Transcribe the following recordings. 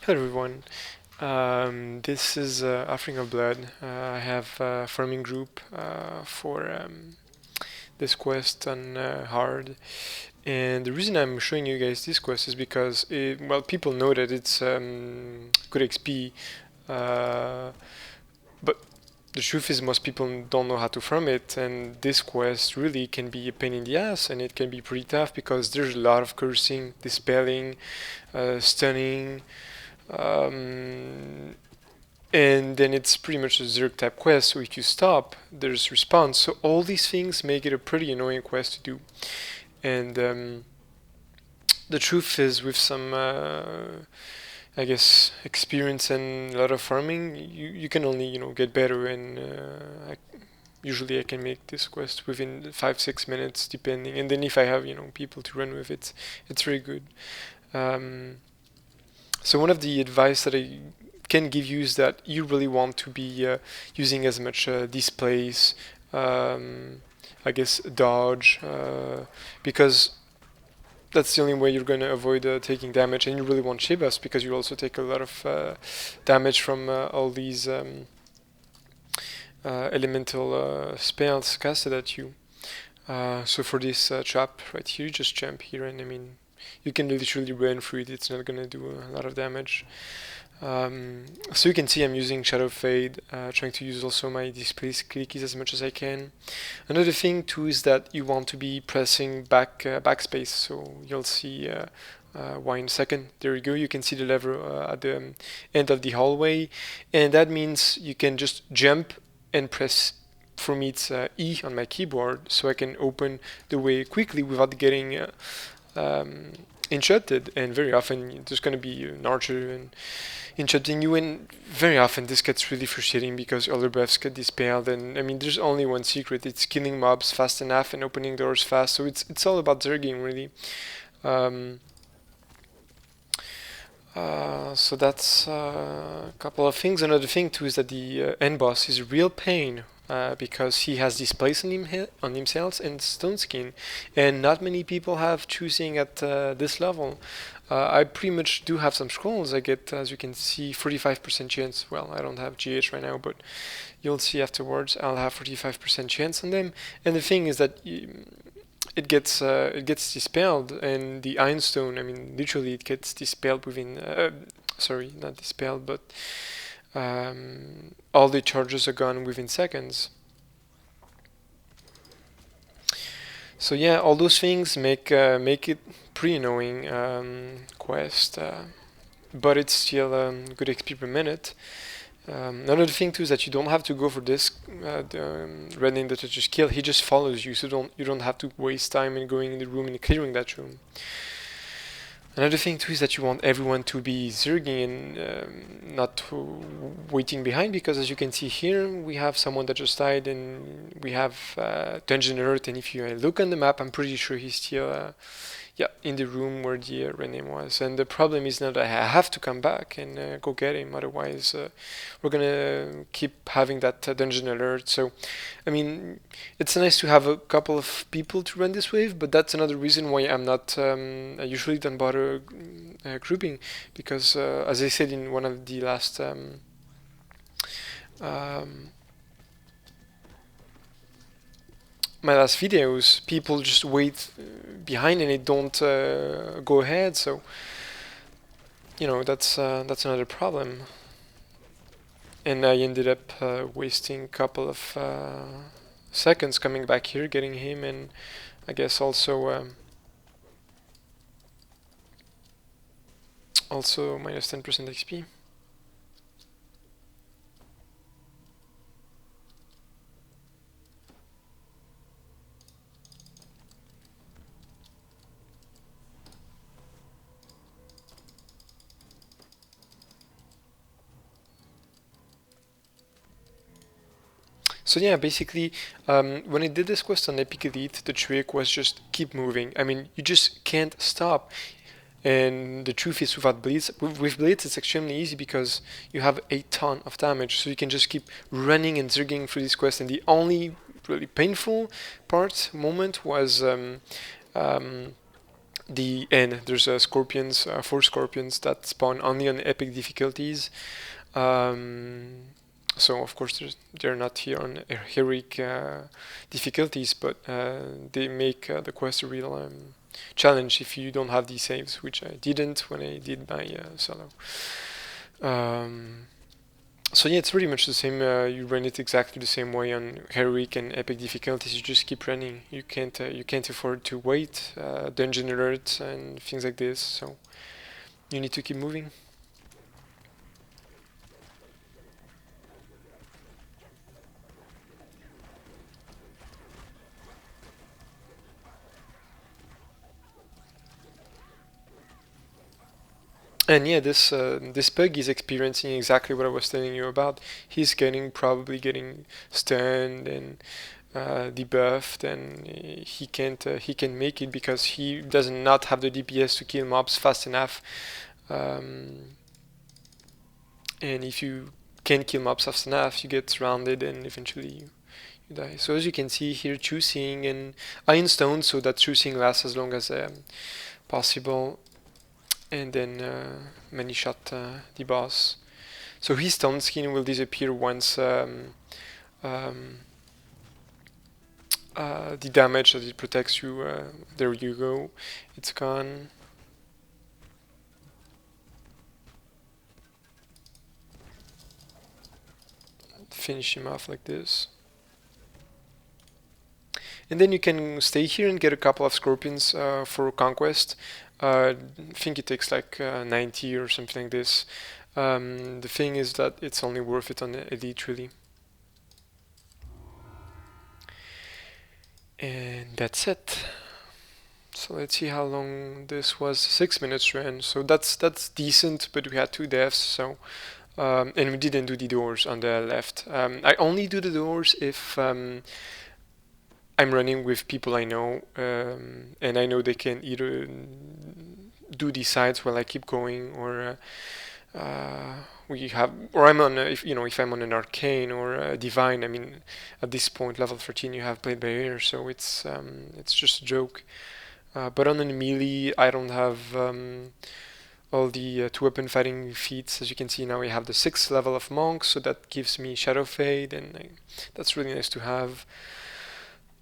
Hello everyone. This is Offering of Blood. I have a farming group for this quest on hard, and the reason I'm showing you guys this quest is because well, people know that it's good XP, but the truth is most people don't know how to farm it, and this quest really can be a pain in the ass, and it can be pretty tough because there's a lot of cursing, dispelling, stunning. Um, and then it's pretty much a Zerg type quest, so if you stop, there's response. So all these things make it a pretty annoying quest to do. And the truth is, with some, I guess, experience and a lot of farming, you can only, get better. And usually I can make this quest within 5-6 minutes, depending. And then if I have, people to run with it, it's very good. So one of the advice that I can give you is that you really want to be using as much displays, I guess dodge, because that's the only way you're going to avoid taking damage, and you really want Shibas because you also take a lot of damage from all these elemental spells casted at you. So for this trap right here, you just jump here, and I mean, you can literally run through it, it's not gonna do a lot of damage. So you can see I'm using Shadow Fade, trying to use also my display clickies as much as I can. Another thing too is that you want to be pressing backspace, so you'll see why in a second. There you go, you can see the lever at the end of the hallway, and that means you can just jump and press, for me it's E on my keyboard, so I can open the way quickly without getting enchanted. And very often there's going to be an archer and enchanting you, and very often this gets really frustrating because other buffs get dispelled. And I mean, there's only one secret: it's killing mobs fast enough and opening doors fast. So it's all about zerging really. So that's a couple of things. Another thing too is that the end boss is a real pain. Because he has displays on himself and stone skin, and not many people have choosing at this level. I pretty much do have some scrolls. I get, as you can see, 45% chance. Well, I don't have GH right now, but you'll see afterwards. I'll have 45% chance on them. And the thing is that it gets dispelled, and the Ironstone, I mean, literally it gets dispelled within. Sorry, not dispelled, but. All the charges are gone within seconds. So yeah, all those things make it pretty annoying quest, but it's still good XP per minute. Another thing too is that you don't have to go for this the red name that I just killed. He just follows you, so you don't have to waste time in going in the room and clearing that room. Another thing too is that you want everyone to be zerging and not waiting behind, because as you can see here, we have someone that just died, and we have Dungeon Alert, and if you look on the map, I'm pretty sure he's still in the room where the red name was. And the problem is now that I have to come back and go get him, otherwise we're gonna keep having that Dungeon Alert. So I mean, it's nice to have a couple of people to run this wave, but that's another reason why I'm not I usually don't bother grouping, because as I said in one of the last my last videos, people just wait behind and they don't go ahead. So that's another problem. And I ended up wasting a couple of seconds coming back here, getting him, and I guess also minus 10% XP. So yeah, basically, when I did this quest on Epic Elite, the trick was just keep moving. I mean, you just can't stop. And the truth is, without Blitz, with Blitz, it's extremely easy because you have a ton of damage, so you can just keep running and zerging through this quest. And the only really painful moment was And there's scorpions, 4 scorpions that spawn only on epic difficulties. So of course they're not here on heroic difficulties, but they make the quest a real challenge if you don't have these saves, which I didn't when I did my solo. So yeah, it's pretty much the same. You run it exactly the same way on heroic and epic difficulties. You just keep running. You can't afford to wait. Dungeon alerts and things like this. So you need to keep moving. And yeah, this pug is experiencing exactly what I was telling you about. He's probably getting stunned and debuffed, and he can make it because he does not have the DPS to kill mobs fast enough. And if you can't kill mobs fast enough, you get surrounded and eventually you die. So as you can see here, choosing and iron stone, so that choosing lasts as long as possible. And then many shot the boss. So his stone skin will disappear once the damage that it protects you. There you go, it's gone. Finish him off like this. And then you can stay here and get a couple of scorpions for conquest. I think it takes like 90 or something like this. The thing is that it's only worth it on the elite, really. And that's it. So let's see how long this was. 6 minutes ran, so that's decent, but we had 2 deaths, so and we didn't do the doors on the left. I only do the doors if I'm running with people I know, and I know they can either do these sides while I keep going, or I'm on if I'm on an arcane or a divine. I mean, at this point, level 13, you have blade barrier, so it's just a joke. But on an melee, I don't have all the 2-weapon fighting feats. As you can see now, we have the 6th level of monk, so that gives me shadow fade, and that's really nice to have.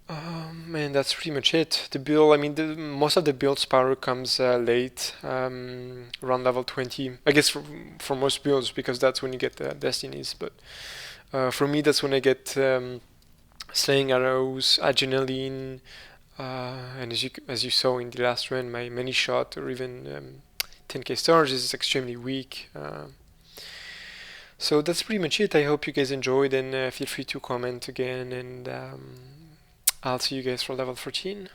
And that's pretty much it. The build, I mean, most of the build's power comes late, around level 20. I guess for most builds, because that's when you get the destinies. But for me, that's when I get slaying arrows, adrenaline, and as you saw in the last run, my many shot or even 10k stars is extremely weak. So that's pretty much it. I hope you guys enjoyed, and feel free to comment again, and I'll see you guys for level 14.